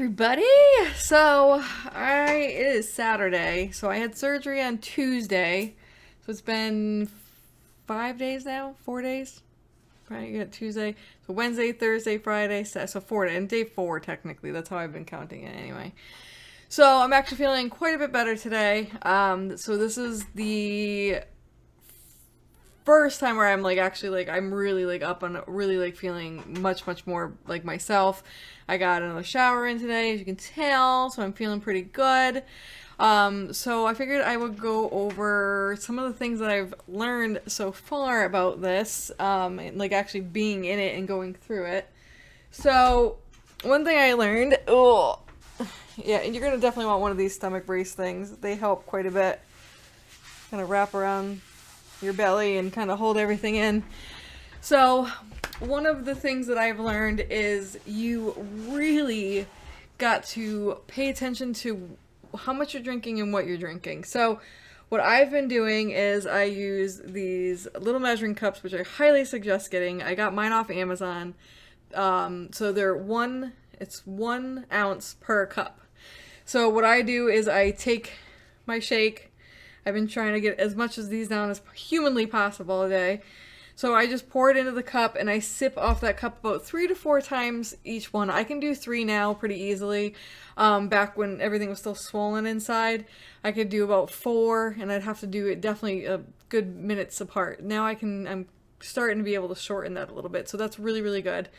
everybody. It is Saturday. So I had surgery on Tuesday. So it's been 5 days now, 4 days. Right, you got Tuesday. So Wednesday, Thursday, Friday, so 4 days, and day 4 technically. That's how I've been counting it anyway. So I'm actually feeling quite a bit better today. So this is the first time where I'm I'm really up and really feeling much more like myself. I got another shower in today, as you can tell, so I'm feeling pretty good. So I figured I would go over some of the things that I've learned so far about this, like actually being in it and going through it. So one thing I learned, yeah, and you're gonna definitely want one of these stomach brace things. They help quite a bit. Kind of wrap around your belly and kind of hold everything in. So one of the things that I've learned is you really got to pay attention to how much you're drinking and what you're drinking. So what I've been doing is I use these little measuring cups, which I highly suggest getting. I got mine off Amazon. So it's 1 ounce per cup. So what I do is I take my shake. I've been trying to get as much of these down as humanly possible a day. So I just pour it into the cup and I sip off that cup about 3 to 4 times each one. I can do 3 now pretty easily. Back when everything was still swollen inside, I could do about 4, and I'd have to do it definitely a good minutes apart. Now I'm starting to be able to shorten that a little bit. So that's really good.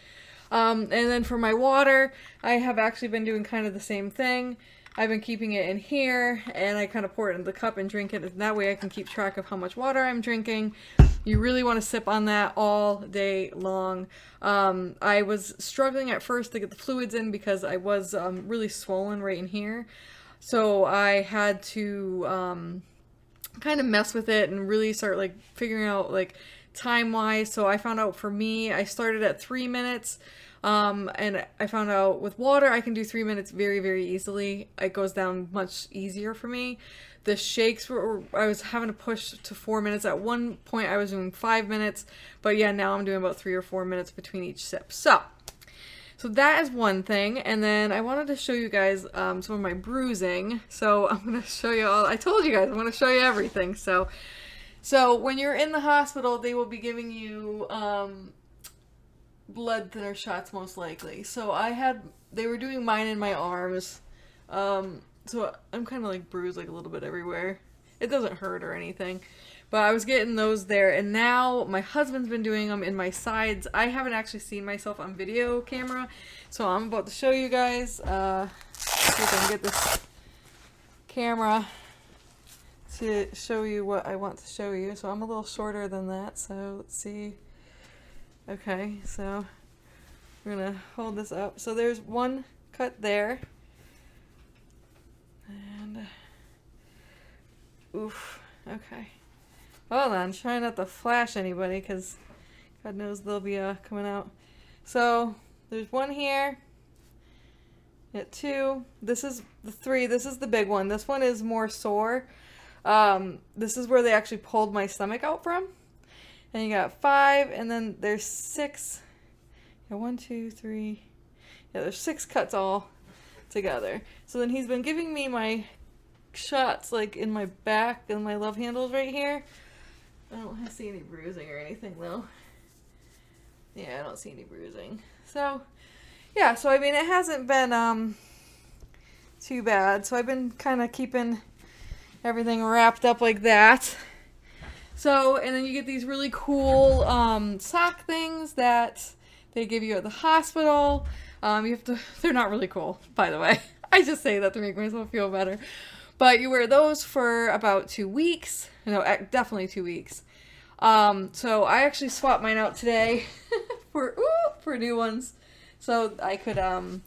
And then for my water, I have actually been doing kind of the same thing. I've been keeping it in here, and I kind of pour it into the cup and drink it. And that way I can keep track of how much water I'm drinking. You really want to sip on that all day long. I was struggling at first to get the fluids in because I was really swollen right in here. So I had to kind of mess with it and really start figuring out time-wise. So I found out for me, I started at 3 minutes. And I found out with water, I can do 3 minutes very easily. It goes down much easier for me. The shakes I was having to push to 4 minutes. At one point, I was doing 5 minutes, but yeah, now I'm doing about 3 or 4 minutes between each sip. So that is one thing. And then I wanted to show you guys, some of my bruising. So I'm going to show you all, I told you guys, I'm going to show you everything. So when you're in the hospital, they will be giving you, blood thinner shots most likely. So they were doing mine in my arms. So I'm kind of bruised a little bit everywhere. It doesn't hurt or anything. But I was getting those there, and now my husband's been doing them in my sides. I haven't actually seen myself on video camera, so I'm about to show you guys. See if I can get this camera to show you what I want to show you. So I'm a little shorter than that, so let's see. Okay, so we're gonna hold this up. So there's one cut there. And oof, okay. Hold on, try not to flash anybody because God knows they'll be coming out. So there's one here. Got 2. This is the 3. This is the big one. This one is more sore. This is where they actually pulled my stomach out from. And you got 5, and then there's 6. Yeah, 1, 2, 3. Yeah, there's 6 cuts all together. So then he's been giving me my shots in my back and my love handles right here. I don't see any bruising or anything though. Yeah, I don't see any bruising. So yeah, so I mean it hasn't been too bad. So I've been kind of keeping everything wrapped up like that. So, and then you get these really cool sock things that they give you at the hospital. They're not really cool, by the way. I just say that to make myself feel better. But you wear those for about 2 weeks. No, definitely 2 weeks. So I actually swapped mine out today for new ones. So I could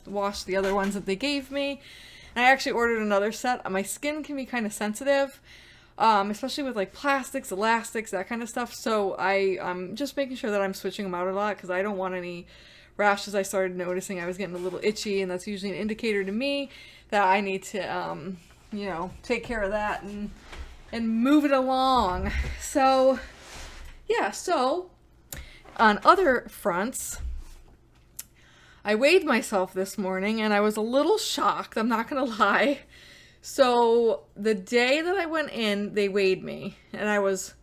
wash the other ones that they gave me. And I actually ordered another set. My skin can be kind of sensitive. Especially with plastics, elastics, that kind of stuff. So I'm just making sure that I'm switching them out a lot because I don't want any rashes. I started noticing I was getting a little itchy, and that's usually an indicator to me that I need to, take care of that and move it along. So, yeah, so on other fronts, I weighed myself this morning and I was a little shocked, I'm not gonna lie. So the day that I went in, they weighed me and I was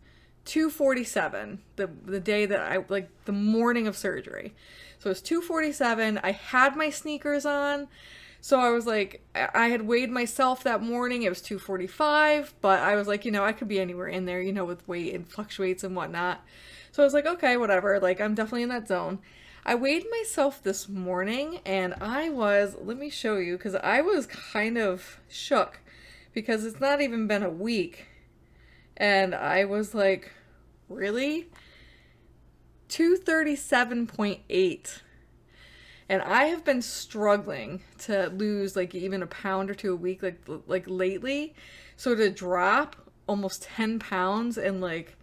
247 the day that I, like, the morning of surgery. So it was 247. I had my sneakers on. So I was like, I had weighed myself that morning. It was 245, but I was like, I could be anywhere in there, with weight and fluctuates and whatnot. So I was like, okay, whatever. Like, I'm definitely in that zone. I weighed myself this morning and let me show you, because I was kind of shook because it's not even been a week. And I was like, really? 237.8. And I have been struggling to lose like even a pound or two a week, like lately. So to drop almost 10 pounds in like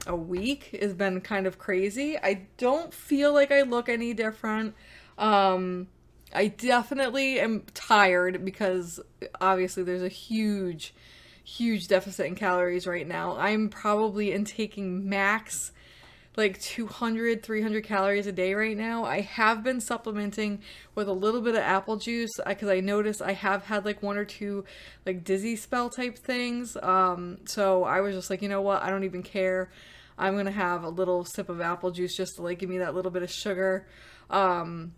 a week has been kind of crazy. I don't feel like I look any different. I definitely am tired because obviously there's a huge deficit in calories right now. I'm probably intaking max like 200, 300 calories a day right now. I have been supplementing with a little bit of apple juice because I noticed I have had like one or two like dizzy spell type things. So I was just like, you know what? I don't even care. I'm going to have a little sip of apple juice just to like give me that little bit of sugar. I'm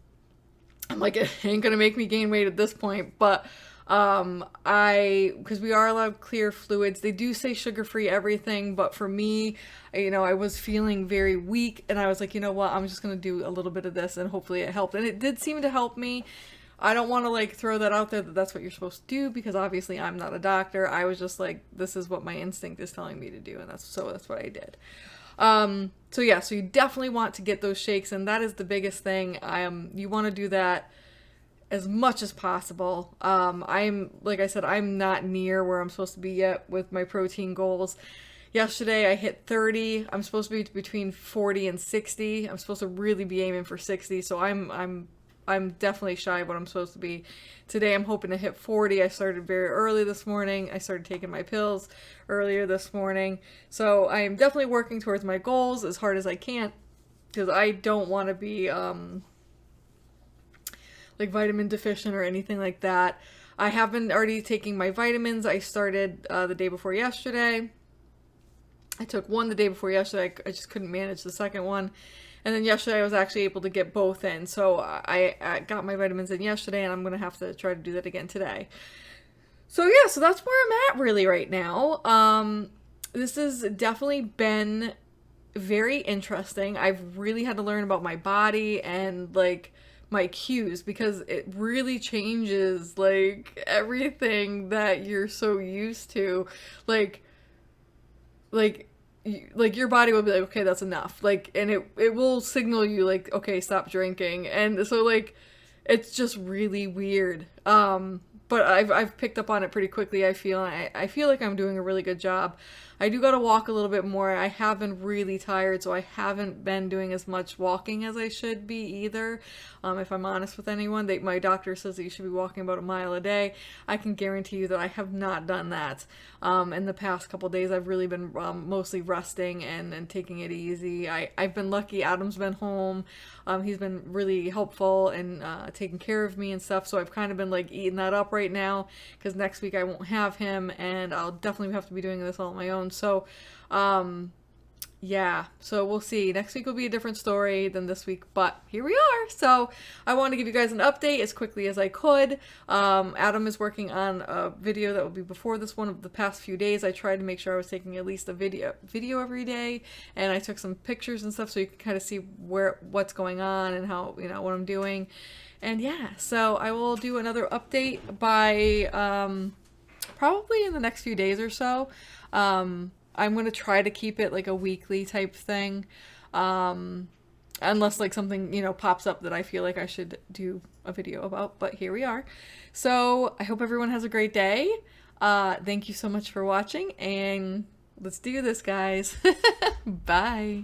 like, it ain't going to make me gain weight at this point, but because we are allowed clear fluids, they do say sugar-free everything, but for me, I was feeling very weak and I was like, you know what, I'm just going to do a little bit of this and hopefully it helped. And it did seem to help me. I don't want to like throw that out there that that's what you're supposed to do because obviously I'm not a doctor. I was just like, this is what my instinct is telling me to do. And that's what I did. So yeah, so you definitely want to get those shakes and that is the biggest thing. You want to do that as much as possible. Like I said, I'm not near where I'm supposed to be yet with my protein goals. Yesterday I hit 30. I'm supposed to be between 40 and 60. I'm supposed to really be aiming for 60. So I'm definitely shy of what I'm supposed to be. Today I'm hoping to hit 40. I started very early this morning. I started taking my pills earlier this morning. So I am definitely working towards my goals as hard as I can because I don't want to be like vitamin deficient or anything like that. I have been already taking my vitamins. I started the day before yesterday. I took one the day before yesterday. I just couldn't manage the second one. And then yesterday I was actually able to get both in. So I got my vitamins in yesterday and I'm going to have to try to do that again today. So yeah, so that's where I'm at really right now. This has definitely been very interesting. I've really had to learn about my body and like my cues because it really changes like everything that you're so used to. Like your body will be like, okay, that's enough. Like, and it will signal you like, okay, stop drinking. And so like, it's just really weird. But I've picked up on it pretty quickly. I feel like I'm doing a really good job. I do got to walk a little bit more. I have been really tired, so I haven't been doing as much walking as I should be either. If I'm honest with anyone, my doctor says that you should be walking about a mile a day. I can guarantee you that I have not done that. In the past couple days, I've really been mostly resting and taking it easy. I've been lucky. Adam's been home. He's been really helpful and taking care of me and stuff. So I've kind of been like eating that up right now because next week I won't have him and I'll definitely have to be doing this all on my own. So, yeah, so we'll see. Next week will be a different story than this week, but here we are. So I want to give you guys an update as quickly as I could. Adam is working on a video that will be before this one of the past few days. I tried to make sure I was taking at least a video every day, and I took some pictures and stuff so you can kind of see what's going on and how, what I'm doing. And yeah, so I will do another update by probably in the next few days or so. I'm going to try to keep it like a weekly type thing. Unless like something, pops up that I feel like I should do a video about, but here we are. So I hope everyone has a great day. Thank you so much for watching and let's do this, guys. Bye.